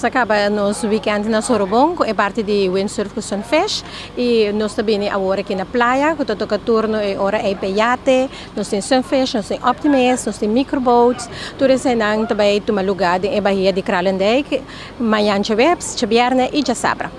Acaba nos weekend na Sorobong, é parte de Windsurf Cushion Fish e nós também agora aqui na praia, que toca turno é hora é peiate, nós temos Sunfish, nós temos Optimist, nós temos Microboats, tudo isso não também toma lugar em Bahia de Kralendijk, Mayan Webs, Chabierne e Jasabra.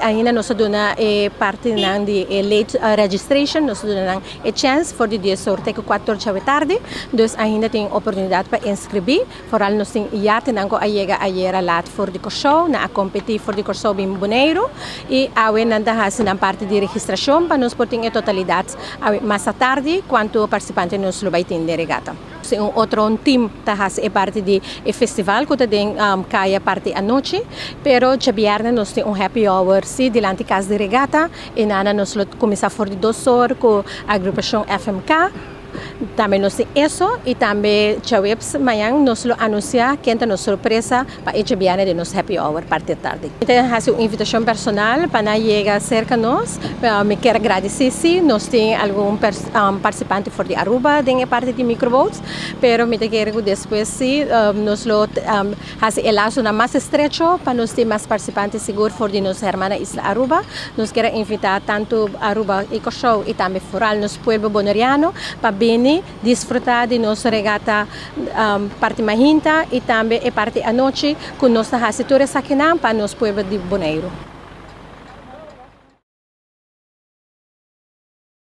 Ainda nós dona parte de late registration, nós dona a chance for the dia sorte que 14 da tarde, então ainda tem oportunidade para inscrever, foral nós tem iate nango a era lat for the show, na a competir for the show bem boneiro e nanda hasi na parte de registração para nós portem a totalidade mais à tarde quanto participante nós lo vai ter de regata. Um outro team tahas é parte de festival que tem caia parte à noite, pero chabiarne nós tem happy hour se delante casa de regata e nana nós começa for de 2 horas com a agrupação FMK. Também nós temos isso e também Chawebs amanhã nós anuncia que é nossa surpresa para a Chabiana de nosso happy hour parte da tarde. Então, uma invitação personal para chegar cerca de nós. Me quero agradecer se nós temos algum participante for de Aruba em parte de Microboats, pero me quero depois se nós fazer o laço mais estreito para nós ter mais participantes seguros for de nossa irmã Isla Aruba. Nós queremos invitar tanto Aruba Eco Show e também foral nos pueblo boneriano para bem desfrutar de nossa regata parte mahinta e também a parte à noite com nossa rasitura aqui para nosso povo de Boneiro.